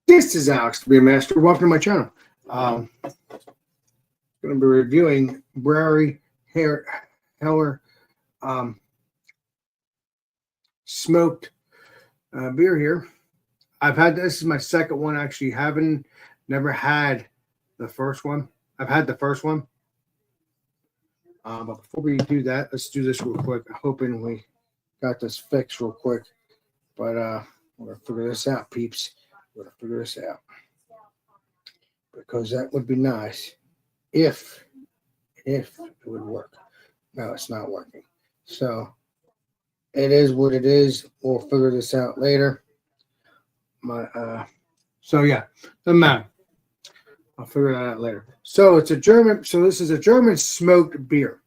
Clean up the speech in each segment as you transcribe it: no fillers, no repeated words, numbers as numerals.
This is Alex, the Beer Master. Welcome to my channel. I'm going to be reviewing Brauerei Heller smoked beer here. I've had this is my second one. Actually, never had the first one. I've had the first one, but before we do that, let's do this real quick. Hoping we got this fixed real quick, but we're gonna figure this out, peeps. We're gonna figure this out because that would be nice if it would work. No, it's not working. So it is what it is. We'll figure this out later. So yeah, doesn't matter. I'll figure that out later. So it's a German. So this is a German smoked beer.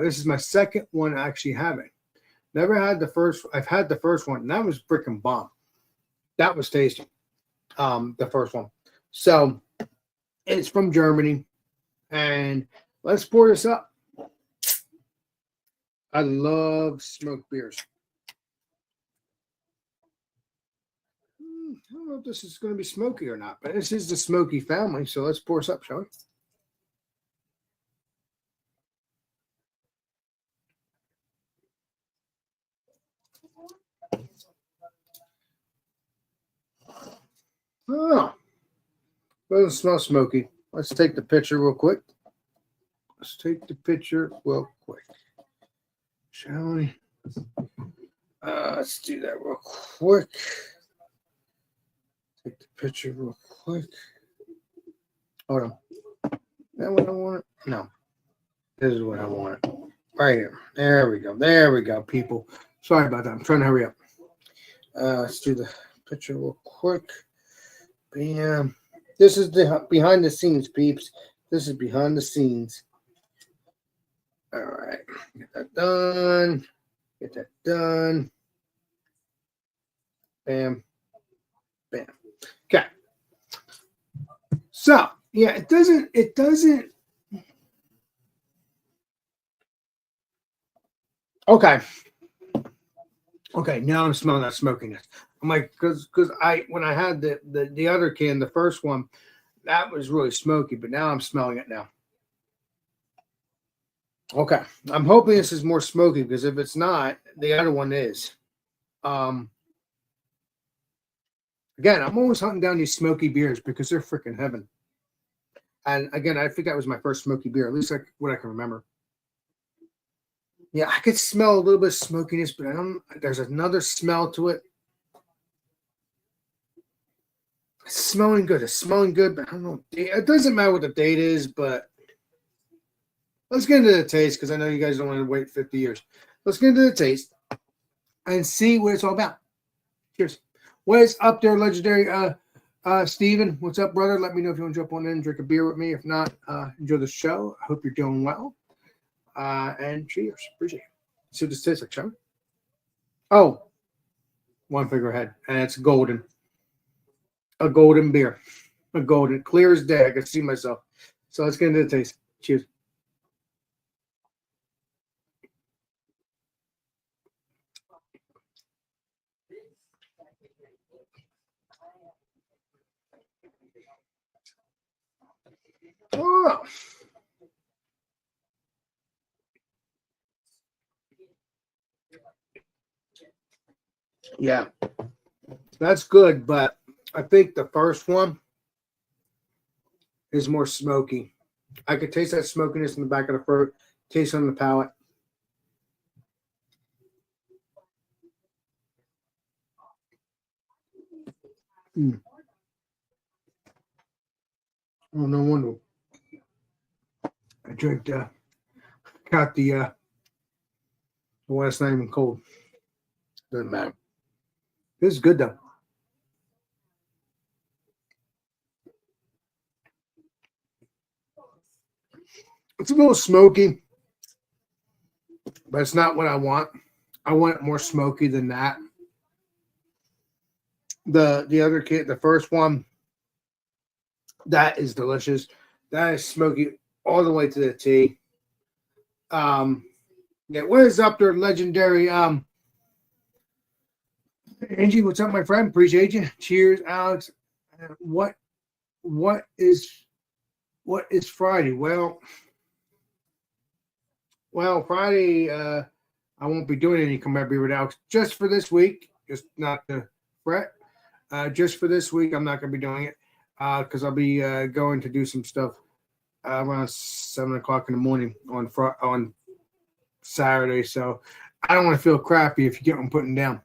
This is my second one actually having. Never had the first. I've had the first one, and that was freaking bomb. That was tasty. The first one. So it's from Germany, and let's pour this up. I love smoked beers. I don't know if this is going to be smoky or not, but this is the smoky family. So let's pour this up, shall we? Oh, doesn't smell smoky. Let's take the picture real quick. Shall we? Let's do that real quick. Take the picture real quick. Hold on. That what I want? No. This is what I want. Right here. There we go. There we go, people. Sorry about that. I'm trying to hurry up. Let's do the picture real quick. Bam. This is the behind the scenes, peeps. This is behind the scenes. All right. Get that done. Get that done. Bam. Bam. Okay. So, yeah, it doesn't. Okay. Okay, now I'm smelling that smokiness. I'm like, because when I had the other can, the first one, that was really smoky, but now I'm smelling it now. Okay, I'm hoping this is more smoky because if it's not, the other one is. Again, I'm always hunting down these smoky beers because they're freaking heaven. And again, I think that was my first smoky beer, at least what I can remember. Yeah, I could smell a little bit of smokiness, but there's another smell to it. It's smelling good. It's smelling good, but I don't know. It doesn't matter what the date is, but let's get into the taste because I know you guys don't want to wait 50 years. Let's get into the taste and see what it's all about. Cheers. What is up there, legendary Steven? What's up, brother? Let me know if you want to jump on in and drink a beer with me. If not, enjoy the show. I hope you're doing well. And cheers. Appreciate it. See what this tastes like, shall we? Oh, one figure ahead. And it's golden. A golden beer. A golden. Clear as day. I can see myself. So let's get into the taste. Cheers. Oh. Yeah, that's good, but I think the first one is more smoky. I could taste that smokiness in the back of the throat, taste on the palate. Oh, no wonder. I drank got the one that's not even cold. Doesn't matter. This is good though. It's a little smoky, but it's not what I want. I want it more smoky than that. The other kit, the first one, that is delicious. That is smoky all the way to the T. Yeah, what is up there, legendary Angie, what's up, my friend? Appreciate you. Cheers, Alex. what is Friday? Well, Friday. I won't be doing any Come Beer with Alex just for this week. Just not to fret. Just for this week, I'm not going to be doing it because I'll be going to do some stuff around 7 o'clock in the morning on Saturday. So I don't want to feel crappy if you get what I'm putting down.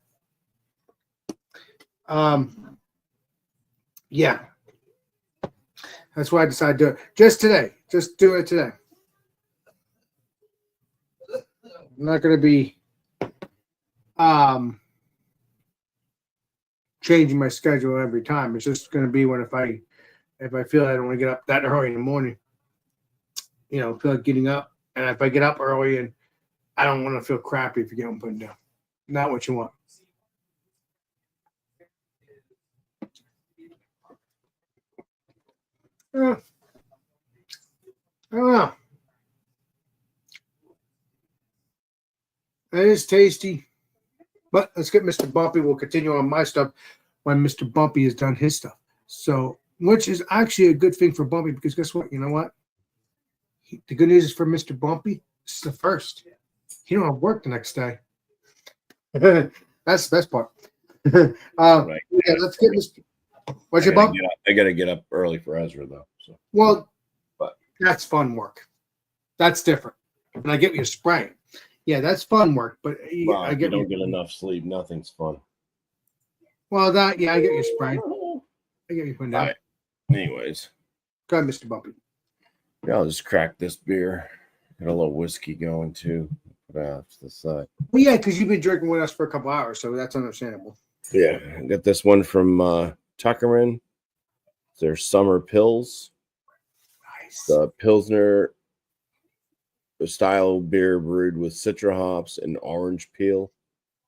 Yeah. That's why I decided to do it just today. Just do it today. I'm not going to be changing my schedule every time. It's just going to be when if I feel I don't want to get up that early in the morning, feel like getting up. And if I get up early and I don't want to feel crappy if you get what I'm putting down. Not what you want. I don't know. It is tasty. But let's get Mr. Bumpy. We'll continue on my stuff when Mr. Bumpy has done his stuff. So, which is actually a good thing for Bumpy because guess what? You know what? The good news is for Mr. Bumpy, this is the first. He don't have work the next day. That's the best part. Right. Yeah, let's get Mr. What's your bump? I got to get up early for Ezra, though. So. Well, but that's fun work. That's different. And I get you spraying. Yeah, that's fun work. But I get you don't get enough sleep. Nothing's fun. Well, I get you spraying. I get you putting down. Right. Anyways. Go ahead, Mr. Bumpy. Yeah, I'll just crack this beer. Get a little whiskey going, too. Put off to the side. Well, yeah, because you've been drinking with us for a couple hours, so that's understandable. Yeah, I got this one from Tuckerman. Their summer pills. Nice. The Pilsner style beer brewed with citra hops and orange peel,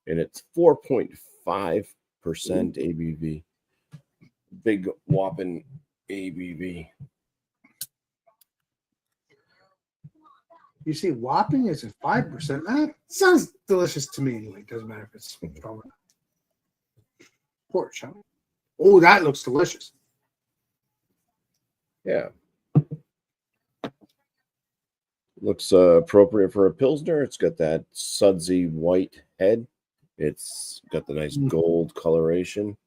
and it's 4.5% ABV. Big whopping ABV. You see, whopping is at 5%. That sounds delicious to me anyway. It doesn't matter if it's strong or not. Porch, huh? Oh, that looks delicious. Yeah. Looks appropriate for a Pilsner. It's got that sudsy white head. It's got the nice gold coloration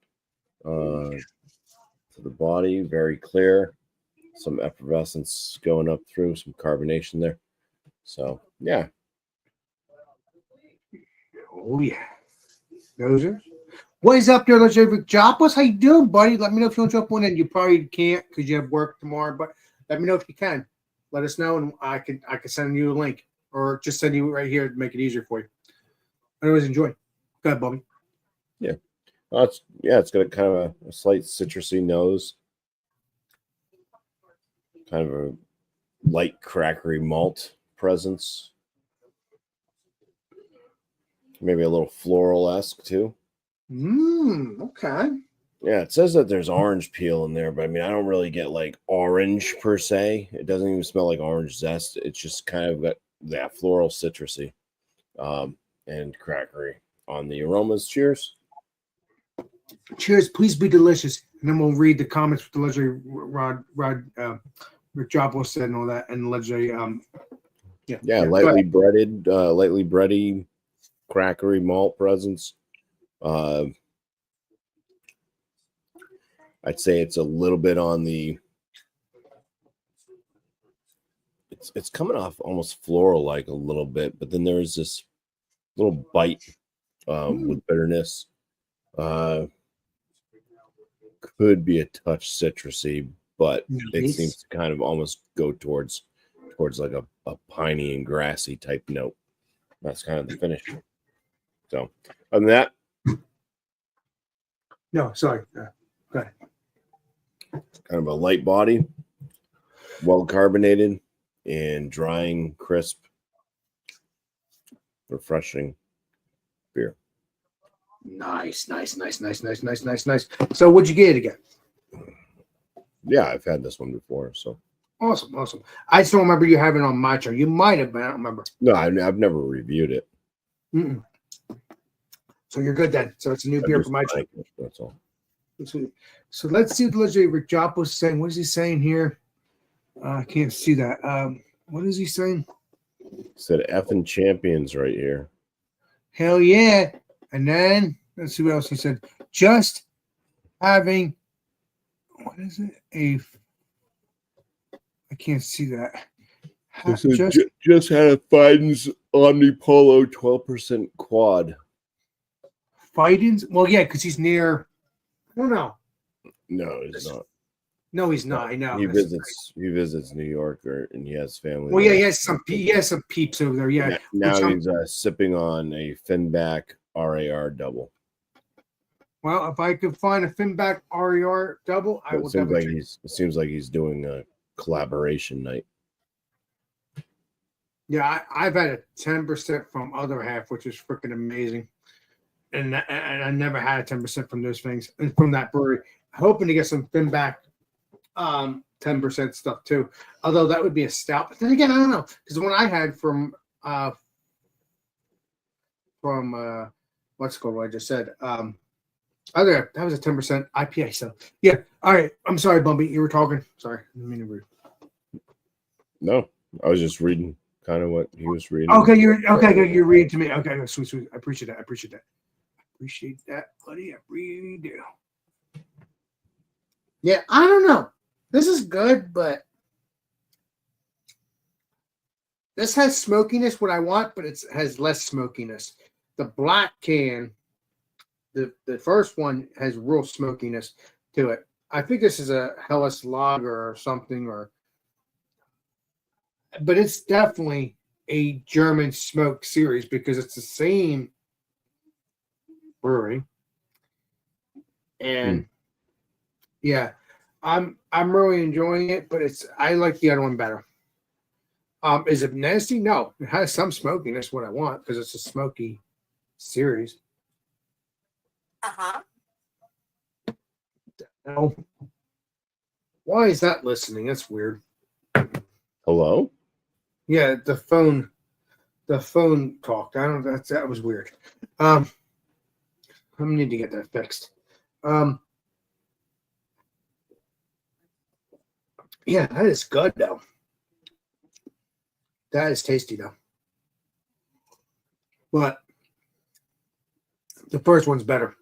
to the body. Very clear. Some effervescence going up through. Some carbonation there. So, yeah. Oh, yeah. Those are. What is up there, Legendary Jopless? How you doing, buddy? Let me know if you want to jump on in. You probably can't because you have work tomorrow, but let me know if you can. Let us know, and I can send you a link or just send you it right here to make it easier for you. Otherwise, enjoy. Go ahead, Bobby. Yeah. It's got a kind of a slight citrusy nose. Kind of a light crackery malt presence. Maybe a little floral-esque too. Okay. Yeah, it says that there's orange peel in there, but I mean, I don't really get like orange per se. It doesn't even smell like orange zest. It's just kind of got that floral citrusy and crackery on the aromas. Cheers. Cheers. Please be delicious. And then we'll read the comments with the legendary Rick Joplin said and all that, and the legendary lightly bready, crackery malt presence. I'd say it's a little bit on the. It's coming off almost floral like a little bit, but then there's this little bite with bitterness. Could be a touch citrusy, but it seems to kind of almost go towards like a piney and grassy type note. That's kind of the finish. So, other than that, no, sorry. Go ahead. Kind of a light body, well carbonated, and drying, crisp, refreshing beer. Nice. So, what'd you get again? Yeah, I've had this one before. So awesome. I just don't remember you having it on my chart. You might have, but I don't remember. No, I've never reviewed it. So you're good then. So it's a new beer for my chart. That's all. So let's see what the legendary Rick Joppo is saying. What is he saying here? I can't see that. What is he saying? Said effing champions right here. Hell yeah. And then let's see what else he said. Just having, what is it? I can't see that. Just had a Biden's Omnipolo 12% quad. Fightings? Well, yeah, because he's near. I don't know. No, he's not. No, he's not. I know. He visits New York, and he has family. Well, yeah, there. he has some peeps over there. Yeah. Now he's sipping on a Finback RAR double. Well, if I could find a Finback RER double, I will definitely. It seems like he's doing a collaboration night. Yeah, I've had a 10% from other half, which is freaking amazing. And I never had a 10% from those things and from that brewery. Hoping to get some Finback 10% stuff too. Although that would be a stout. But then again, I don't know. Because the one I had from what's it called, what I just said. That was a 10% IPA. So yeah. All right. I'm sorry, Bumpy. You were talking. Sorry. I didn't mean to read. No, I was just reading kind of what he was reading. Okay, good. You're reading to me. Okay, sweet. I appreciate that. Appreciate that, buddy. I really do. Yeah, I don't know. This is good, but this has smokiness, what I want, but it has less smokiness. The black can, the first one has real smokiness to it. I think this is a Helles Lager or something, but it's definitely a German smoke series because it's the same brewery. And yeah, I'm really enjoying it, but I like the other one better. Is it nasty? No, it has some smokiness, what I want, because it's a smoky series. No. Why is that listening? That's weird. Hello? Yeah, the phone talked. I don't know. That was weird. I need to get that fixed. Yeah, that is good though. That is tasty though. But the first one's better.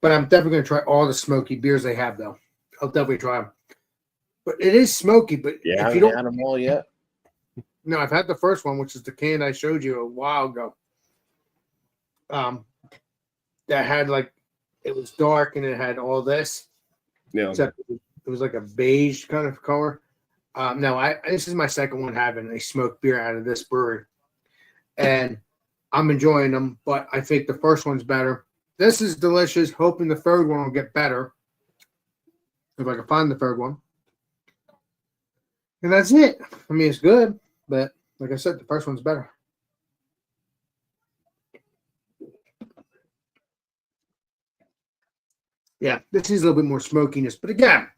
But I'm definitely going to try all the smoky beers they have though. I'll definitely try them. But it is smoky. But yeah, if you don't had them all yet. No, I've had the first one, which is the can I showed you a while ago. That had it was dark and it had all this. Yeah. Except it was like a beige kind of color. No, this is my second one having a smoked beer out of this brewery, and I'm enjoying them. But I think the first one's better. This is delicious. Hoping the third one will get better if I can find the third one. And that's it. I mean, it's good, but like I said, the first one's better. Yeah, this is a little bit more smokiness. But again,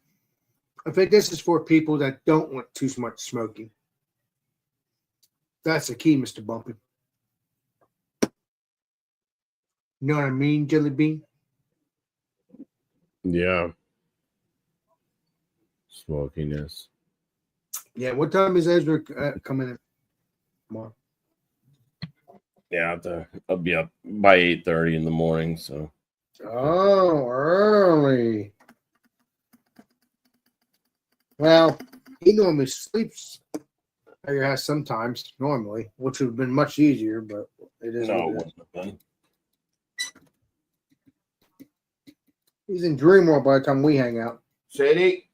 I think this is for people that don't want too much smoking. That's the key, Mr. Bumpy. You know what I mean, Jelly Bean? Yeah. Smokiness. Yeah, what time is Ezra coming in tomorrow? Yeah, I'll be up by 8:30 in the morning, so. Oh, early. Well, he normally sleeps at your house sometimes, normally, which would have been much easier, but it is. No, it wouldn't have been. He's in Dream World by the time we hang out. Sadie?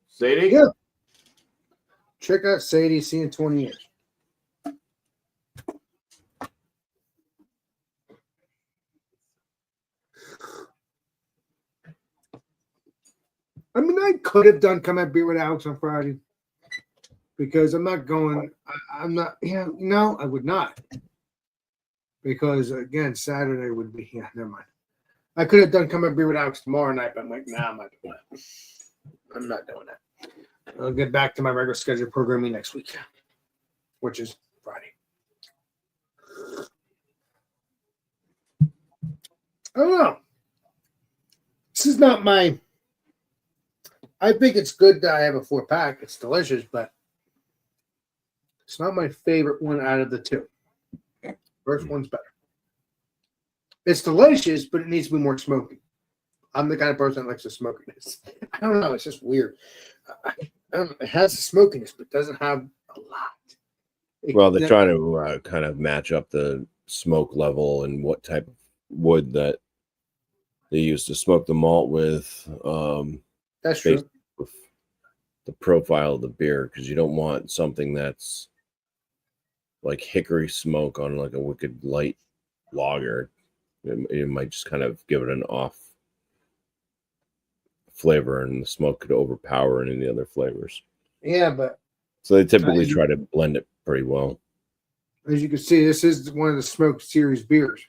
Sadie? Yeah. Check out Sadie seeing 20 years. I mean, I could have done come at beer with Alex on Friday because I'm not going. I'm not. Yeah, no, I would not. Because again, Saturday would be. Yeah, never mind. I could have done come at beer with Alex tomorrow night, but I'm like, nah, I'm not doing that. I'm not doing that. I'll get back to my regular scheduled programming next week, which is Friday. I don't know. This is not my. I think it's good that I have a 4-pack. It's delicious, but it's not my favorite one out of the two. First one's better. It's delicious, but it needs to be more smoky. I'm the kind of person that likes the smokiness. I don't know. It's just weird. I don't know, it has the smokiness, but doesn't have a lot. Well, they're trying to kind of match up the smoke level and what type of wood that they use to smoke the malt with. That's true. With the profile of the beer, because you don't want something that's like hickory smoke on like a wicked light lager. It might just kind of give it an off flavor, and the smoke could overpower any of the other flavors. Yeah, but so they typically try to blend it pretty well. As you can see, this is one of the Smoke Series beers.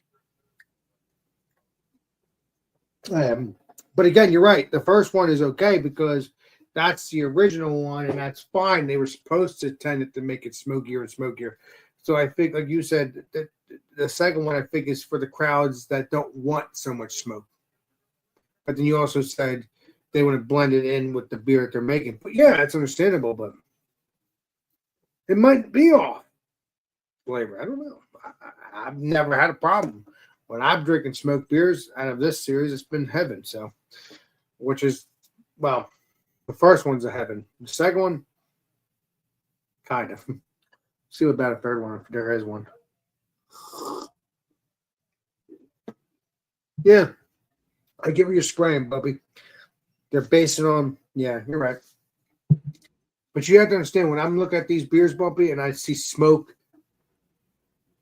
But again, you're right. The first one is okay because that's the original one, and that's fine. They were supposed to tend it to make it smokier and smokier. So I think, like you said, that the second one I think is for the crowds that don't want so much smoke. But then you also said they want to blend it in with the beer that they're making. But yeah, that's understandable, but it might be off flavor. I don't know. I've never had a problem. When I'm drinking smoked beers out of this series, it's been heaven. So, which is, well, the first one's a heaven. The second one, kind of. See what about a third one if there is one. Yeah, I give you a spraying, Bubby. They're basing on, yeah, you're right. But you have to understand, when I'm looking at these beers, Bubby, and I see smoke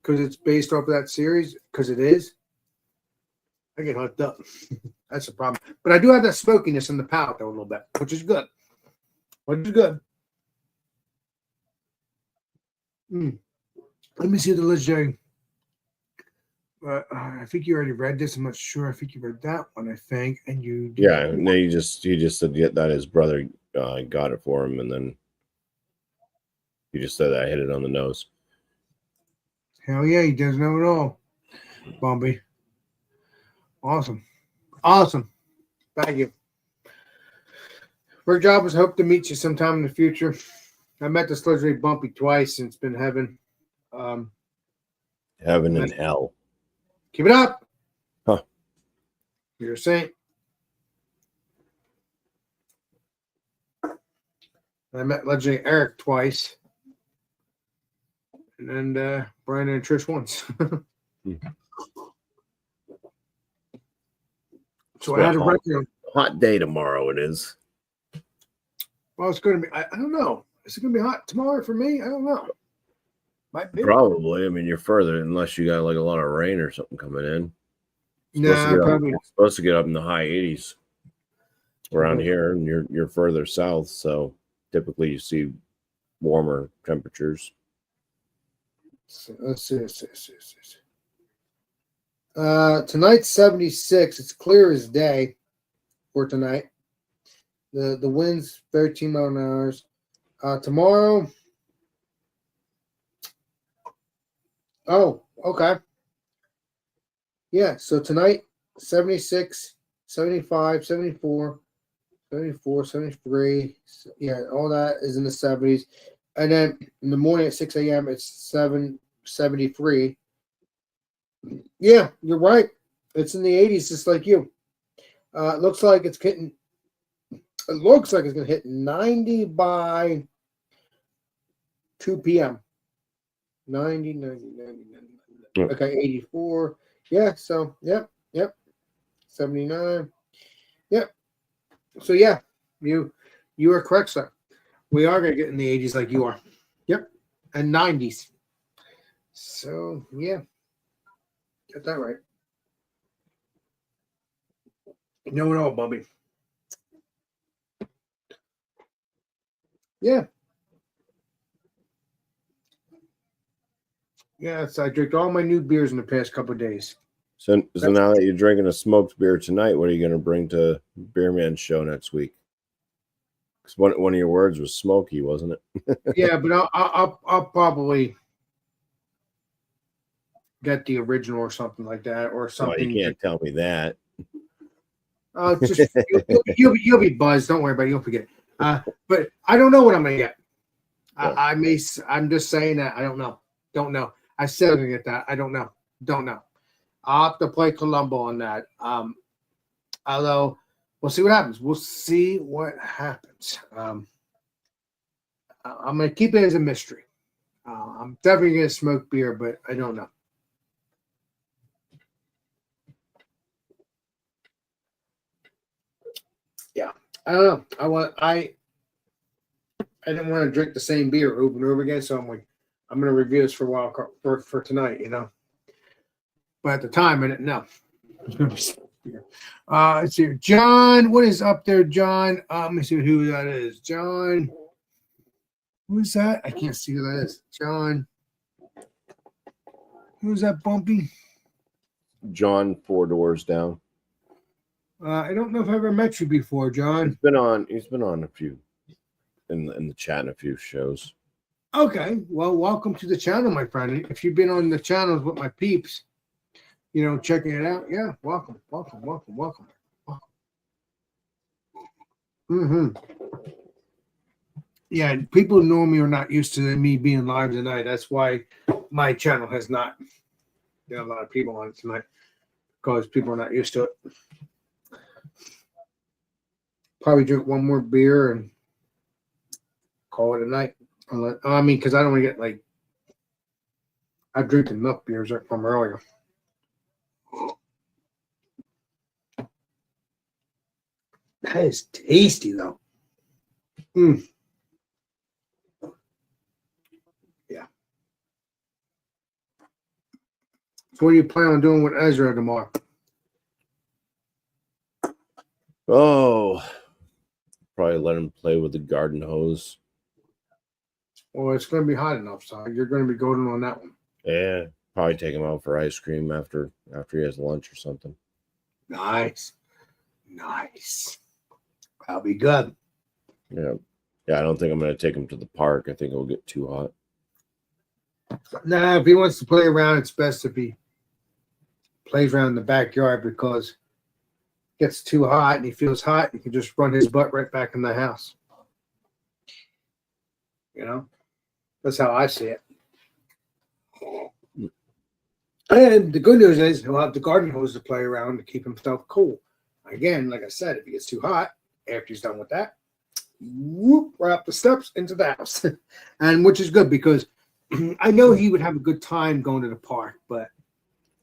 because it's based off of that series, because it is, I get hooked up. That's the problem. But I do have that smokiness in the palate, though, a little bit, which is good. Which is good. Let me see the legendary. I think you already read this. I'm not sure. I think you read that one. I think, and you. Yeah, no, he just said that his brother got it for him, and then he just said I hit it on the nose. Hell yeah, he does know it all, Bumpy. Awesome. Thank you. Rick Jobbers, hope to meet you sometime in the future. I met this legendary Bumpy twice, and it's been heaven. Heaven and hell. Keep it up. Huh. You're a saint. I met legendary Eric twice. And then Brian and Trish once. So I had a record. Hot day tomorrow it is. Well, it's going to be, I don't know. Is it going to be hot tomorrow for me? I don't know. Might be. Probably. I mean, you're further unless you got like a lot of rain or something coming in. Probably. It's supposed to get up in the high 80s around here, and you're further south, so typically you see warmer temperatures. Let's see. Tonight's 76. It's clear as day for tonight. The wind's 13 mile an hour. Tomorrow. Oh, okay. Yeah, so tonight, 76, 75, 74, 74, 73. Yeah, all that is in the 70s. And then in the morning at 6 a.m., it's 773. Yeah, you're right. It's in the 80s, just like you. It looks like it's going to hit 90 by 2 p.m. 90. Okay, 84. Yeah, so, yep. 79. Yep. So, yeah, you are correct, sir. We are going to get in the 80s like you are. Yep. And 90s. So, yeah. Get that right. Know it all, Bubby. Yeah. Yeah, so I drank all my new beers in the past couple of days. So now that you're drinking a smoked beer tonight, what are you going to bring to Beer Man's show next week? Because one of your words was smoky, wasn't it? Yeah, but I'll probably get the original or something like that, or Well, something. you can't tell me that. Just you'll be buzzed. Don't worry about it. You'll forget. But I don't know what I'm gonna get. I'm just saying that I don't know. Don't know. I said I'm gonna get that. I don't know. Don't know. I'll have to play Columbo on that. Although we'll see what happens. We'll see what happens. I'm gonna keep it as a mystery. I'm definitely gonna smoke beer, but I don't know. Yeah, I don't know. I didn't want to drink the same beer over and over again, so I'm like, I'm gonna review this for a while for tonight, you know. But at the time, I didn't know. Let's see, John. What is up there, John? Let me see who that is. John. Who's that? I can't see who that is. John. Who's that, Bumpy? John, 4 doors down. I don't know if I've ever met you before, John. He's been on a few in the chat in a few shows. Okay, well, welcome to the channel, my friend. If you've been on the channels with my peeps, you know, checking it out, yeah, welcome. Yeah, people normally are not used to me being live tonight. That's why my channel has not a lot of people on it tonight, because people are not used to it. Probably drink one more beer and call it a night. I mean, because I don't want to get like, I've drinking enough beers from earlier. That is tasty, though. Yeah. So what do you plan on doing with Ezra tomorrow? Oh, probably let him play with the garden hose. Well, it's going to be hot enough, so you're going to be golden on that one. Yeah, probably take him out for ice cream after he has lunch or something. Nice. That'll be good. Yeah, I don't think I'm going to take him to the park. I think it'll get too hot. Nah, if he wants to play around, it's best if he plays around in the backyard, because it gets too hot and he feels hot, he can just run his butt right back in the house. You know? That's how I see it. And the good news is he'll have the garden hose to play around to keep himself cool. Again, like I said, if he gets too hot, after he's done with that, whoop, right up the steps into the house. And which is good, because I know he would have a good time going to the park, but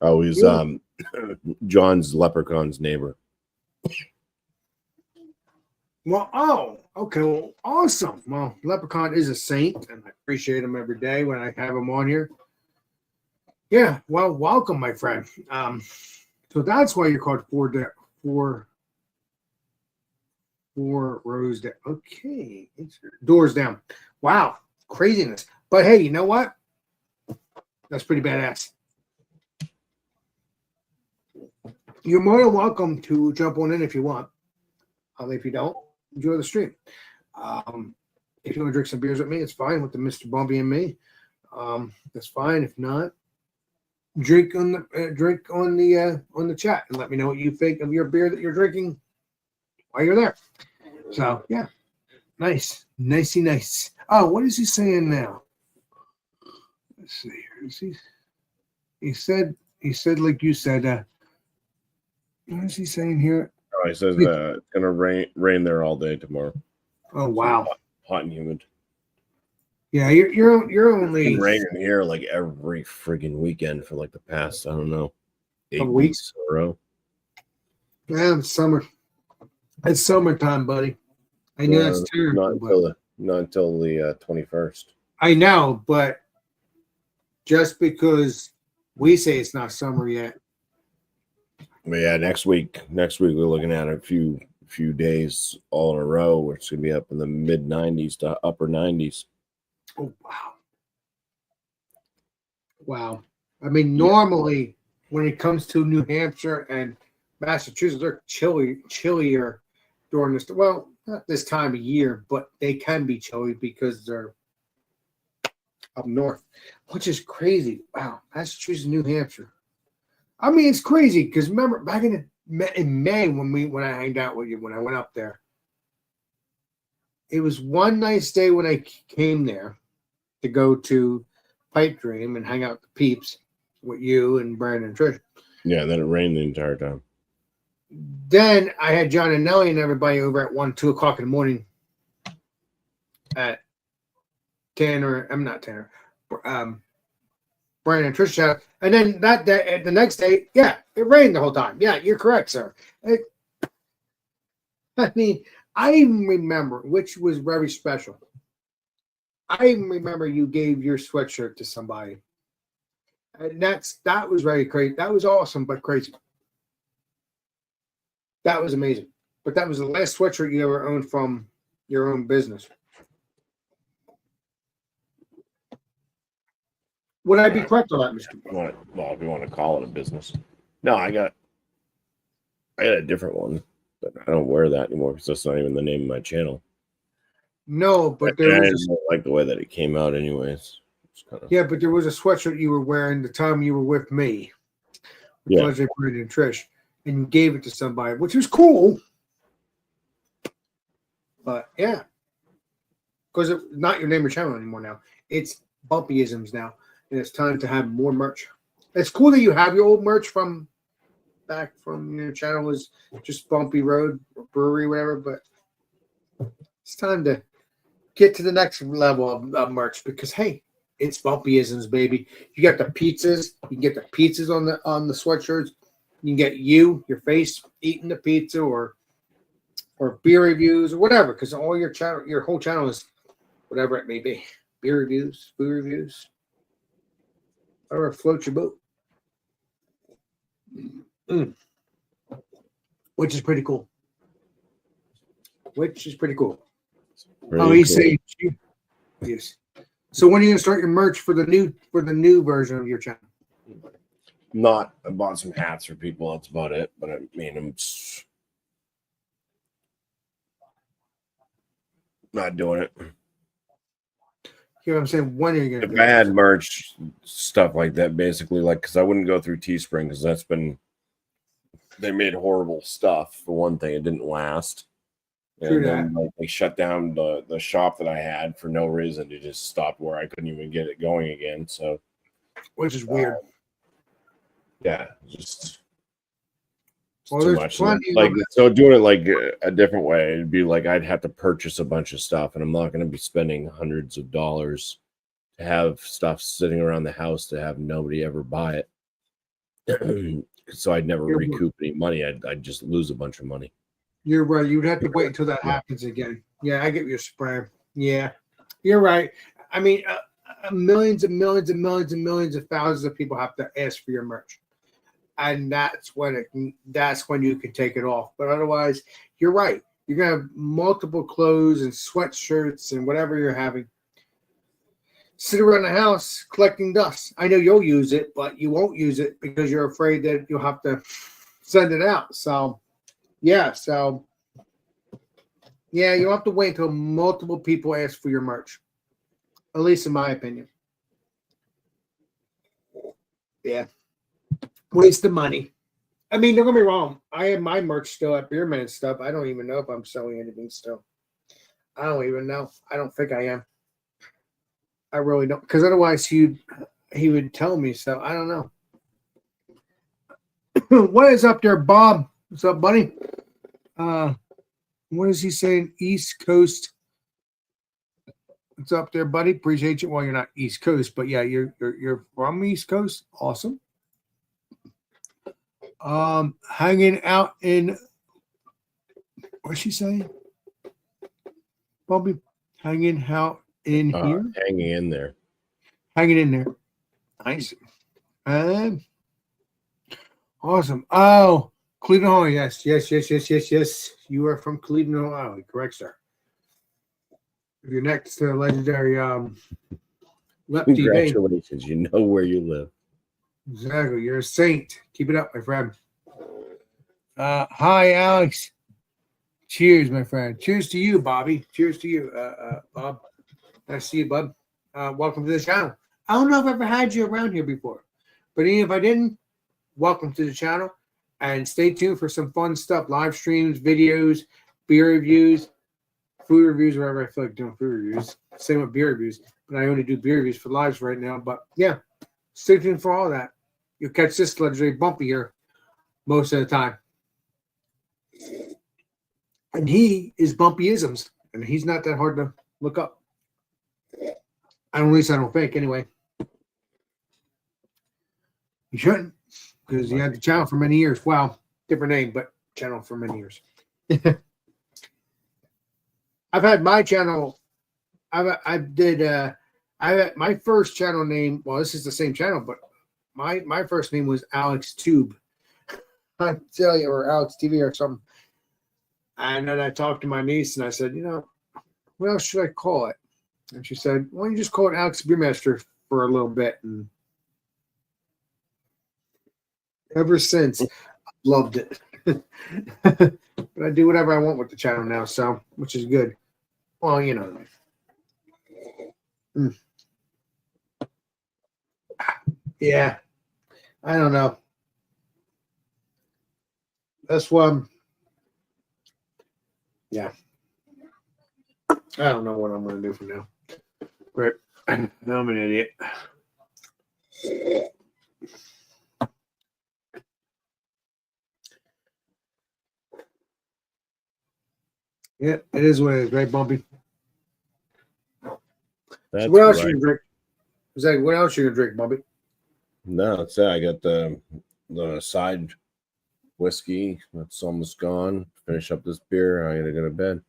he's John's leprechaun's neighbor. Well, okay, well, awesome. Well, Leprechaun is a saint, and I appreciate him every day when I have him on here. Yeah, well, welcome, my friend. So that's why you're called four rows down. Okay, doors down. Wow, craziness. But hey, you know what? That's pretty badass. You're more than welcome to jump on in if you want. If you don't, enjoy the stream. If you want to drink some beers with me, it's fine with the Mr. Bumpy and me. That's fine. If not, drink on the chat and let me know what you think of your beer that you're drinking while you're there. So yeah, nice. Oh, what is he saying now? Let's see here. He said like you said. What is he saying here? Oh, he says it's gonna rain there all day tomorrow. Oh wow, hot and humid. Yeah, you're only it's been raining here like every friggin' weekend for like the past, I don't know, 8 weeks in a row. Yeah, it's summer. It's summertime, buddy. I know that's terrible. Not until the 21st. I know, but just because we say it's not summer yet. But yeah, next week we're looking at a few days all in a row where it's gonna be up in the mid 90s to upper 90s. Oh wow! I mean, normally when it comes to New Hampshire and Massachusetts, they're chillier during this. Well, not this time of year, but they can be chilly because they're up north, which is crazy. Wow, Massachusetts, New Hampshire. I mean, it's crazy because remember back in May when I hanged out with you when I went up there. It was one nice day when I came there to go to Pipe Dream and hang out with the peeps with you and Brandon and Trish. Yeah, then it rained the entire time. Then I had John and Nelly and everybody over at 1, 2 o'clock in the morning at Tanner. I'm not Tanner. Brandon and Trish house. And then that day, the next day, yeah, it rained the whole time. Yeah, you're correct, sir. I mean, I even remember, which was very special. I even remember you gave your sweatshirt to somebody. And that was very crazy. That was awesome, but crazy. That was amazing. But that was the last sweatshirt you ever owned from your own business. Would I be correct on that, Mr. Well, if you want to call it a business. No, I got a different one, but I don't wear that anymore because that's not even the name of my channel. No, but I didn't like the way that it came out anyways. Yeah, but there was a sweatshirt you were wearing the time you were with me. Yeah. Brandon and Trish, and you gave it to somebody, which was cool. But yeah, because it's not your name or channel anymore now. It's Bumpyisms now, and it's time to have more merch. It's cool that you have your old merch from back from your channel was just Bumpy Road Brewery, whatever. But it's time to get to the next level of merch because hey, it's Bumpyisms, baby. You got the pizzas. You can get the pizzas on the sweatshirts. You can get your face eating the pizza or beer reviews or whatever, because all your whole channel is whatever it may be. Beer reviews, food reviews, whatever floats your boat. Which is pretty cool. He's saying yes. So when are you gonna start your merch for the new version of your channel? I bought some hats for people. That's about it. But I mean, I'm not doing it. You know what I'm saying? When are you gonna? If I had merch stuff like that, basically, like because I wouldn't go through Teespring because they made horrible stuff. For one thing, it didn't last. And then like, they shut down the shop that I had for no reason. It just stopped where I couldn't even get it going again. So, which is weird. Yeah, just too much. Like so, doing it like a different way, it'd be like I'd have to purchase a bunch of stuff, and I'm not going to be spending hundreds of dollars to have stuff sitting around the house to have nobody ever buy it. So I'd never recoup any money. I'd just lose a bunch of money. You're right. You'd have to wait until that happens again. Yeah, I get your spray. Yeah, you're right. I mean, millions and millions and millions and millions of thousands of people have to ask for your merch, and that's when you can take it off. But otherwise, you're right. You're gonna have multiple clothes and sweatshirts and whatever you're having sit around the house collecting dust. I know you'll use it, but you won't use it because you're afraid that you'll have to send it out. So. Yeah, you'll have to wait until multiple people ask for your merch. At least in my opinion. Yeah. Waste of money. I mean, don't get me wrong. I have my merch still at Beerman and stuff. I don't even know if I'm selling anything still. I don't even know. I don't think I am. I really don't. Because otherwise he would tell me so. I don't know. What is up there, Bob? What's up, buddy? What is he saying? East Coast. What's up there, buddy? Appreciate you. Well, you're not East Coast, but yeah, you're from East Coast. Awesome. Hanging out in what's she saying? Bobby, hanging out in here. Hanging in there. Hanging in there. Nice. Awesome. Oh. Cleveland, Ohio. Yes. You are from Cleveland, Ohio. Correct, sir. You're next to the legendary Congratulations. You know where you live. Exactly. You're a saint. Keep it up, my friend. Hi, Alex. Cheers, my friend. Cheers to you, Bobby. Cheers to you, Bob. Nice to see you, bud. welcome to the channel. I don't know if I ever had you around here before, but even if I didn't, welcome to the channel. And stay tuned for some fun stuff, live streams, videos, beer reviews, food reviews, wherever I feel like doing food reviews. Same with beer reviews, but I only do beer reviews for lives right now. But yeah, stay tuned for all that. You'll catch this legendary Bumpy here most of the time. And he is Bumpyisms, and he's not that hard to look up. At least I don't think, anyway. You shouldn't, because he had the channel for many years. Well, different name, but channel for many years. I've had my channel. I had my first channel name. Well, this is the same channel, but my first name was Alex Tube. I tell you, or Alex TV or something. And then I talked to my niece, and I said, what else should I call it? And she said, why don't you just call it Alex Beermaster for a little bit? And ever since, I've loved it. But I do whatever I want with the channel now, so which is good. Well, Yeah, I don't know. That's one. Yeah, I don't know what I'm going to do for now. But I'm an idiot. Yeah, it is what it is, right, Bumpy? So what else you gonna drink? Zach, what else you gonna drink, Bumpy? No, that's it. I got the side whiskey that's almost gone. Finish up this beer. I gotta go to bed.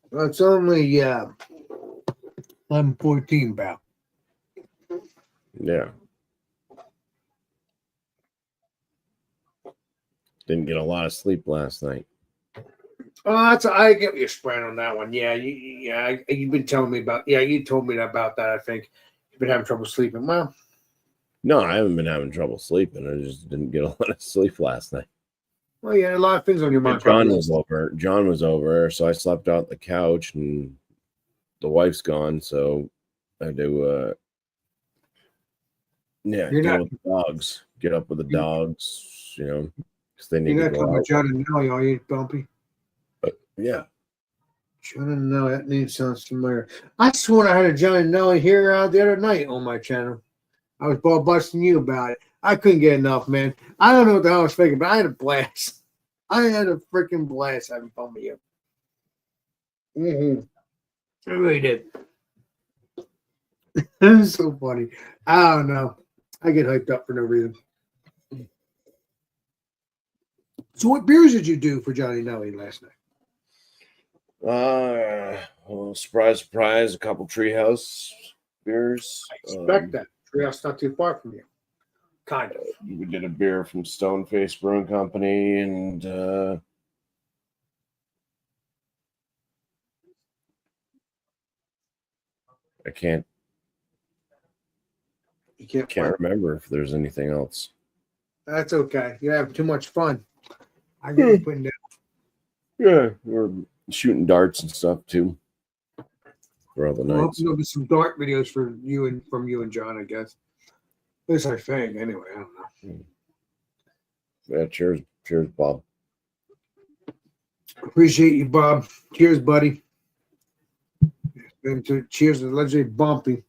Well, it's only 11:14, pal. Yeah. Didn't get a lot of sleep last night. Oh, I get what you're spraying on that one. Yeah, you've been telling me about. Yeah, you told me about that. I think you've been having trouble sleeping. Well, no, I haven't been having trouble sleeping. I just didn't get a lot of sleep last night. Well, yeah, a lot of things on your mind. John was over, so I slept out on the couch, and the wife's gone, so I do. Yeah, You're not with the dogs. Get up with the dogs, because they need You're to not go talking out. about John and Nelly, are you, Bumpy? But yeah, John and Nelly, that name sounds familiar. I sworn I had a John and Nelly here the other night on my channel. I was ball busting you about it. I couldn't get enough, man. I don't know what the hell I was thinking, but I had a blast. I had a freaking blast having fun with you. I really did. It was so funny. I don't know. I get hyped up for no reason. So what beers did you do for Johnny Nelly last night? Well, surprise, a couple Treehouse beers. I expect that. Treehouse not too far from you. Kind of. We did a beer from Stoneface Brewing Company, and I can't remember if there's anything else. That's okay. You have too much fun. I get you putting down. Yeah, we're shooting darts and stuff too for all the Well, nights. there'll be some dart videos from you and John, I guess. At least I think. Anyway, I don't know. Yeah, cheers, Bob. Appreciate you, Bob. Cheers, buddy. And cheers to the legendary Bumpy,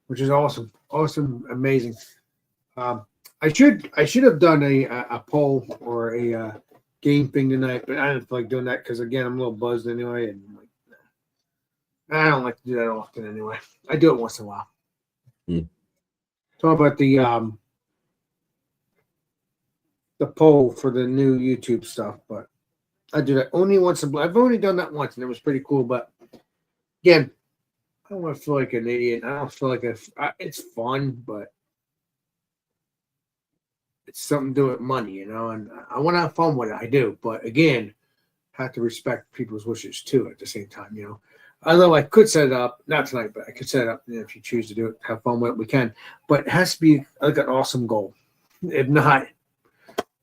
which is awesome, amazing. I should have done a poll or a game thing tonight, but I didn't feel like doing that because again I'm a little buzzed anyway, and I don't like to do that often anyway. I do it once in a while. Talk about the poll for the new YouTube stuff, but I do that only once. I've only done that once, and it was pretty cool. But again, I don't want to feel like an idiot. I don't feel like it's fun, but it's something to do with money, and I want to have fun with it. I do, but again, have to respect people's wishes too at the same time, Although I could set it up, not tonight, but I could set it up if you choose to do it, have fun with it, we can. But it has to be like an awesome goal. If not,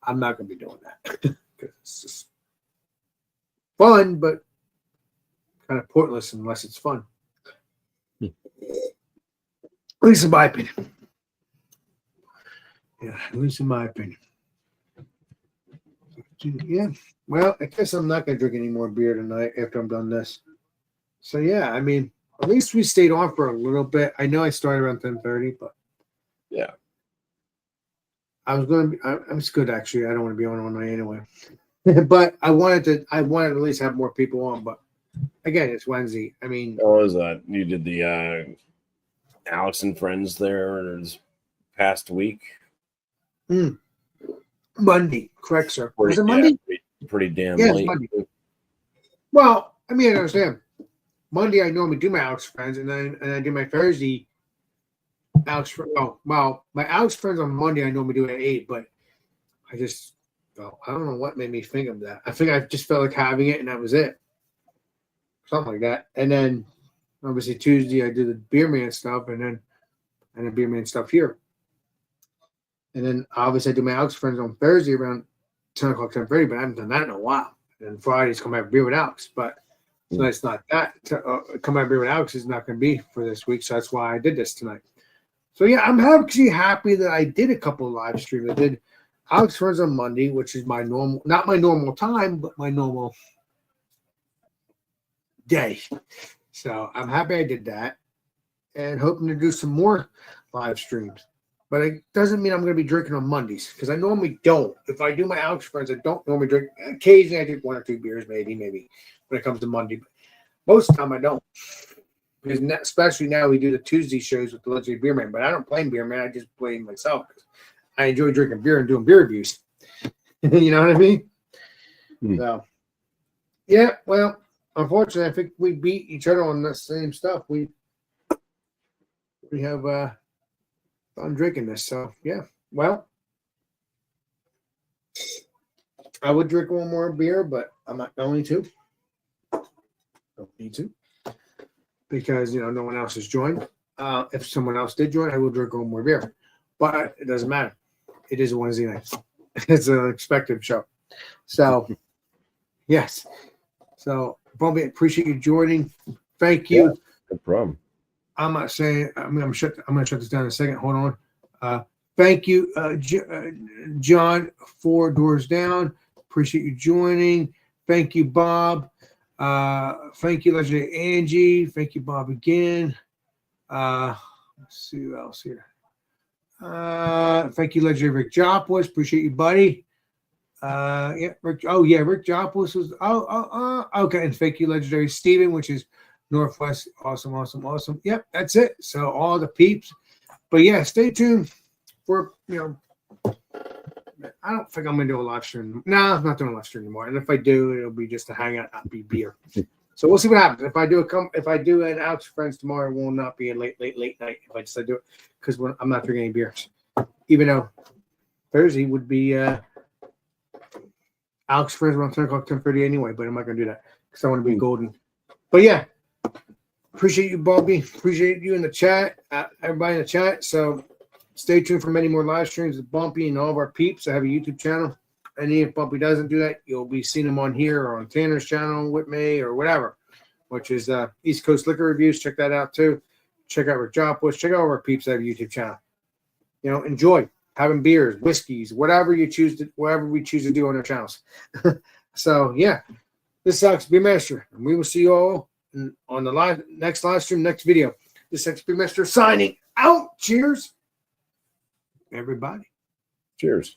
I'm not going to be doing that because it's just fun, but kind of pointless unless it's fun. At least in my opinion. Yeah, at least in my opinion. Yeah. Well, I guess I'm not gonna drink any more beer tonight after I'm done this. So yeah, I mean, at least we stayed on for a little bit. I know I started around 10:30, but Yeah. I was gonna be. I was good actually. I don't want to be on all night anyway. But I wanted to at least have more people on. But again, it's Wednesday. I mean, What was that? You did the Alex and Friends there this past week. Monday, correct, sir? Was it Monday? Yeah, pretty damn Yeah, it's late. Monday. Well, I mean, I understand. Monday, I normally do my Alex Friends, and I do my Thursday Alex. Oh, well, my Alex Friends on Monday, I normally do it at 8, but I just, I don't know what made me think of that. I think I just felt like having it, and that was it. Something like that. And then, obviously, Tuesday, I do the Beer Man stuff, and the Beer Man stuff here. And then, obviously, I do my Alex Friends on Thursday around 10 o'clock, 10:30, but I haven't done that in a while. And Fridays, come have beer with Alex, but so it's not that. Come have beer with Alex is not going to be for this week, so that's why I did this tonight. So, yeah, I'm actually happy that I did a couple of live streams. I did Alex Friends on Monday, which is my normal, not my normal time, but my normal day. So I'm happy I did that and hoping to do some more live streams. But it doesn't mean I'm going to be drinking on Mondays because I normally don't. If I do my Alex Friends, I don't normally drink. Occasionally, I drink 1 or 2 beers, maybe when it comes to Monday. But most of the time, I don't. Because especially now we do the Tuesday shows with the Legendary Beer Man. But I don't blame Beer Man. I just blame myself. I enjoy drinking beer and doing beer reviews. You know what I mean? So, yeah, well, unfortunately, I think we beat each other on the same stuff. We have fun drinking this. So, yeah, well, I would drink one more beer, but I'm not going to. Don't need to. Because, no one else has joined. If someone else did join, I will drink one more beer. But it doesn't matter. It is a Wednesday night. It's an expected show. So, yes. So, Bumpy, appreciate you joining. Thank you. Yeah, no problem. I'm not saying. I'm going to shut this down in a second. Hold on. Thank you, John. 4 doors down. Appreciate you joining. Thank you, Bob. Thank you, Legendary Angie. Thank you, Bob, again. Let's see who else here. Thank you, Legendary Rick Jopoulos. Appreciate you, buddy. Yeah, Rick. Oh, yeah, Rick Jopoulos was. Okay. And thank you, Legendary Steven, which is Northwest. Awesome. Yep, that's it. So all the peeps. But yeah, stay tuned for I don't think I'm gonna do a live stream. No, I'm not doing a live stream anymore. And if I do, it'll be just a hangout, not be beer. So we'll see what happens. If I do an Alex Friends tomorrow, it will not be a late night. If I decide to do it, because I'm not drinking any beers. Even though Thursday would be Alex Friends around 10 o'clock, 10:30 anyway. But I'm not gonna do that because I want to be golden. But yeah, appreciate you, Bobby. Appreciate you in the chat, everybody in the chat. So. Stay tuned for many more live streams with Bumpy and all of our peeps. I have a YouTube channel. And if Bumpy doesn't do that, you'll be seeing them on here or on Tanner's channel with me or whatever, which is East Coast Liquor Reviews. Check that out too. Check out Rick Jopoulos. Check out all of our peeps that have a YouTube channel. Enjoy having beers, whiskeys, whatever we choose to do on our channels. So yeah, this is XP Master, and we will see you all on the next live stream, next video. This is XP Master signing out. Cheers. Everybody. Cheers.